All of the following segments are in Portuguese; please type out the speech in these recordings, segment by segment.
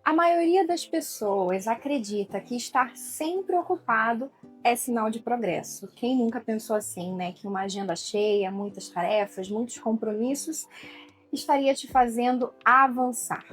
A maioria das pessoas acredita que estar sempre ocupado é sinal de progresso. Quem nunca pensou assim, né? Que uma agenda cheia, muitas tarefas, muitos compromissos estaria te fazendo avançar.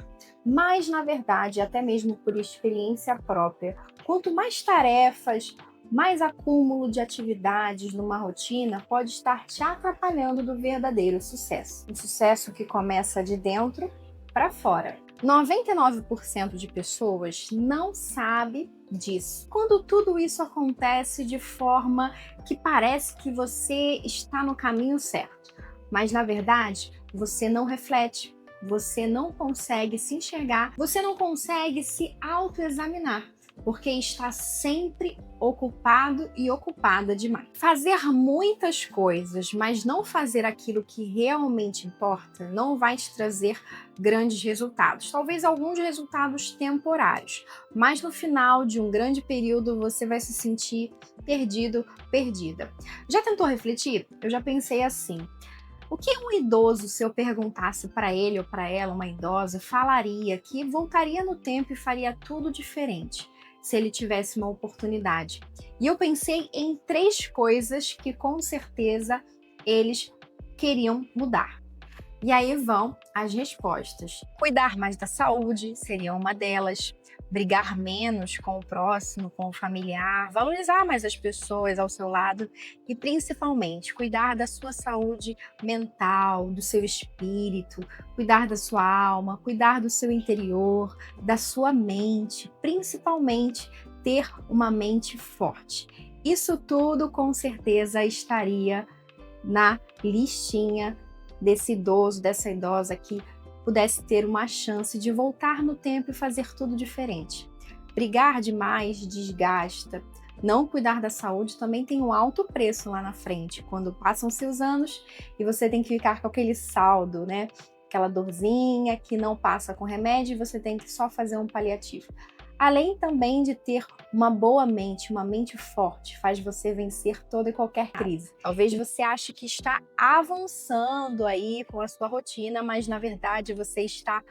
Mas, na verdade, até mesmo por experiência própria, quanto mais tarefas, mais acúmulo de atividades numa rotina pode estar te atrapalhando do verdadeiro sucesso. Um sucesso que começa de dentro para fora. 99% de pessoas não sabe disso. Quando tudo isso acontece de forma que parece que você está no caminho certo, mas na verdade você não reflete, você não consegue se enxergar, você não consegue se autoexaminar, porque está sempre ocupado e ocupada demais. Fazer muitas coisas, mas não fazer aquilo que realmente importa, não vai te trazer grandes resultados. Talvez alguns resultados temporários, mas no final de um grande período você vai se sentir perdido, perdida. Já tentou refletir? Eu já pensei assim: o que um idoso, se eu perguntasse para ele ou para ela, uma idosa, falaria que voltaria no tempo e faria tudo diferente se ele tivesse uma oportunidade? E eu pensei em três coisas que com certeza eles queriam mudar. E aí vão as respostas. Cuidar mais da saúde seria uma delas. Brigar menos com o próximo, com o familiar, valorizar mais as pessoas ao seu lado e principalmente cuidar da sua saúde mental, do seu espírito, cuidar da sua alma, cuidar do seu interior, da sua mente, principalmente ter uma mente forte. Isso tudo com certeza estaria na listinha desse idoso, dessa idosa que pudesse ter uma chance de voltar no tempo e fazer tudo diferente. Brigar demais desgasta. Não cuidar da saúde também tem um alto preço lá na frente, quando passam-se os anos e você tem que ficar com aquele saldo, né? Aquela dorzinha que não passa com remédio e você tem que só fazer um paliativo. Além também de ter uma boa mente, uma mente forte, faz você vencer toda e qualquer crise. Talvez você ache que está avançando aí com a sua rotina, mas na verdade você está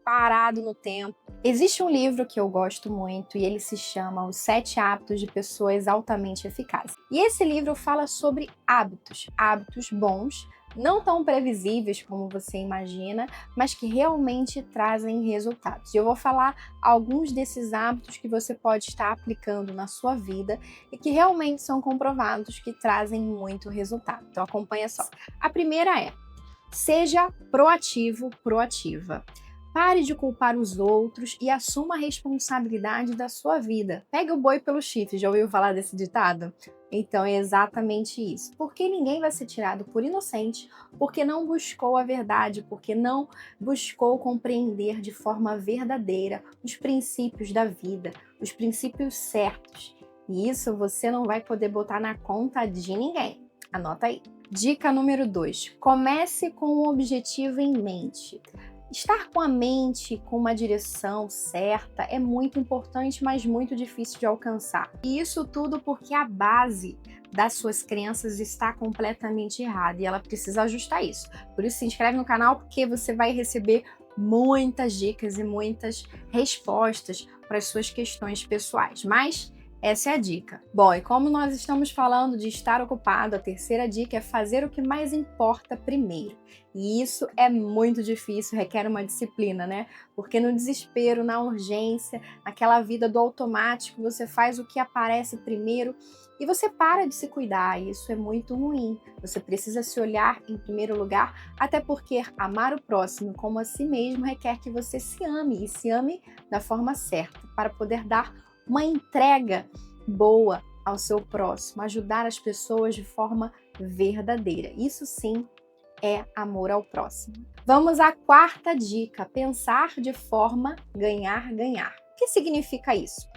parado no tempo. Existe um livro que eu gosto muito e ele se chama Os 7 Hábitos de Pessoas Altamente Eficazes. E esse livro fala sobre hábitos bons, não tão previsíveis como você imagina, mas que realmente trazem resultados. E eu vou falar alguns desses hábitos que você pode estar aplicando na sua vida e que realmente são comprovados que trazem muito resultado. Então acompanha só. A primeira é: seja proativo, proativa. Pare de culpar os outros e assuma a responsabilidade da sua vida. Pegue o boi pelo chifre, já ouviu falar desse ditado? Então é exatamente isso. Porque ninguém vai ser tirado por inocente, porque não buscou a verdade, porque não buscou compreender de forma verdadeira os princípios da vida, os princípios certos. E isso você não vai poder botar na conta de ninguém. Anota aí. Dica número 2. Comece com um objetivo em mente. Estar com a mente com uma direção certa é muito importante, mas muito difícil de alcançar. E isso tudo porque a base das suas crenças está completamente errada e ela precisa ajustar isso. Por isso, se inscreve no canal, porque você vai receber muitas dicas e muitas respostas para as suas questões pessoais. Mas essa é a dica. Bom, e como nós estamos falando de estar ocupado, a terceira dica é fazer o que mais importa primeiro. E isso é muito difícil, requer uma disciplina, né? Porque no desespero, na urgência, naquela vida do automático, você faz o que aparece primeiro e você para de se cuidar. E isso é muito ruim. Você precisa se olhar em primeiro lugar, até porque amar o próximo como a si mesmo requer que você se ame e se ame da forma certa, para poder dar uma entrega boa ao seu próximo, ajudar as pessoas de forma verdadeira. Isso sim é amor ao próximo. Vamos à quarta dica: pensar de forma ganhar-ganhar. O que significa isso?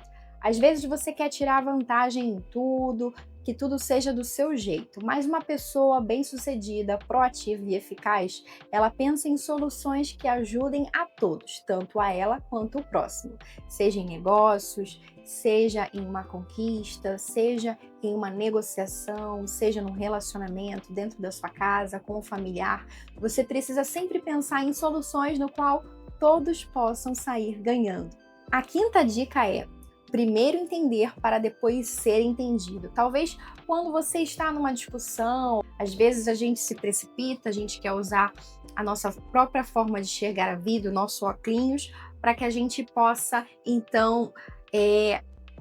Às vezes você quer tirar vantagem em tudo, que tudo seja do seu jeito, mas uma pessoa bem-sucedida, proativa e eficaz, ela pensa em soluções que ajudem a todos, tanto a ela quanto o próximo, seja em negócios, seja em uma conquista, seja em uma negociação, seja num relacionamento dentro da sua casa, com o familiar. Você precisa sempre pensar em soluções no qual todos possam sair ganhando. A quinta dica é: primeiro entender para depois ser entendido. Talvez quando você está numa discussão, às vezes a gente se precipita, a gente quer usar a nossa própria forma de enxergar a vida, o nosso óculos, para que a gente possa, então,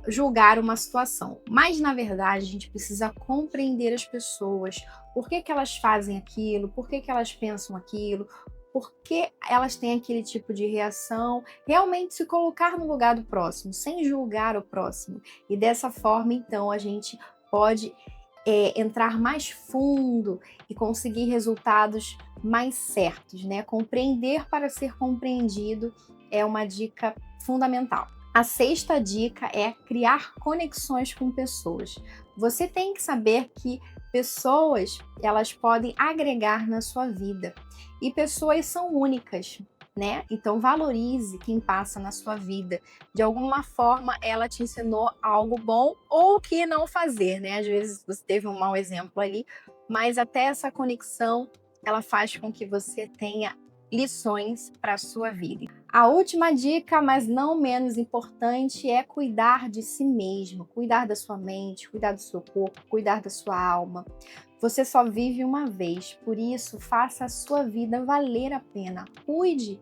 julgar uma situação. Mas, na verdade, a gente precisa compreender as pessoas, por que que elas fazem aquilo, por que que elas pensam aquilo, por que elas têm aquele tipo de reação, realmente se colocar no lugar do próximo, sem julgar o próximo. E dessa forma, então, a gente pode entrar mais fundo e conseguir resultados mais certos, né? Compreender para ser compreendido é uma dica fundamental. A sexta dica é criar conexões com pessoas. Você tem que saber que pessoas, elas podem agregar na sua vida. E pessoas são únicas, né? Então valorize quem passa na sua vida. De alguma forma ela te ensinou algo bom ou o que não fazer, né? Às vezes você teve um mau exemplo ali, mas até essa conexão ela faz com que você tenha lições para a sua vida. A última dica, mas não menos importante, é cuidar de si mesmo, cuidar da sua mente, cuidar do seu corpo, cuidar da sua alma. Você só vive uma vez, por isso faça a sua vida valer a pena. Cuide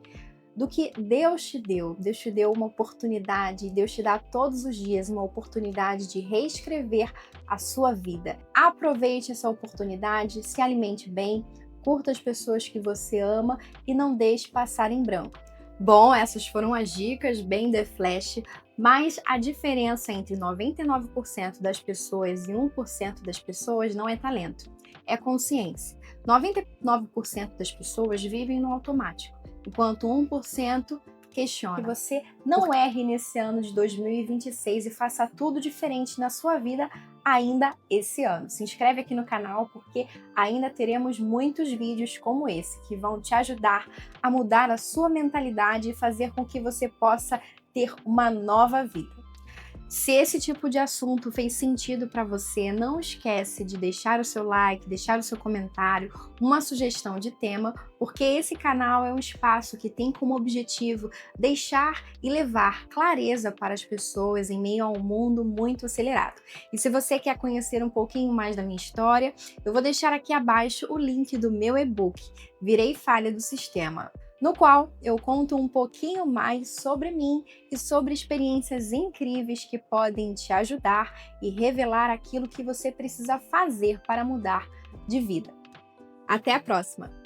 do que Deus te deu. Deus te deu uma oportunidade, Deus te dá todos os dias uma oportunidade de reescrever a sua vida. Aproveite essa oportunidade, se alimente bem, curta as pessoas que você ama e não deixe passar em branco. Bom, essas foram as dicas bem The Flash, mas a diferença entre 99% das pessoas e 1% das pessoas não é talento, é consciência. 99% das pessoas vivem no automático, enquanto 1% questiona. Que você não erre nesse ano de 2026 e faça tudo diferente na sua vida ainda esse ano. Se inscreve aqui no canal porque ainda teremos muitos vídeos como esse que vão te ajudar a mudar a sua mentalidade e fazer com que você possa ter uma nova vida. Se esse tipo de assunto fez sentido para você, não esquece de deixar o seu like, deixar o seu comentário, uma sugestão de tema, porque esse canal é um espaço que tem como objetivo deixar e levar clareza para as pessoas em meio a um mundo muito acelerado. E se você quer conhecer um pouquinho mais da minha história, eu vou deixar aqui abaixo o link do meu e-book, Virei Falha do Sistema, no qual eu conto um pouquinho mais sobre mim e sobre experiências incríveis que podem te ajudar e revelar aquilo que você precisa fazer para mudar de vida. Até a próxima!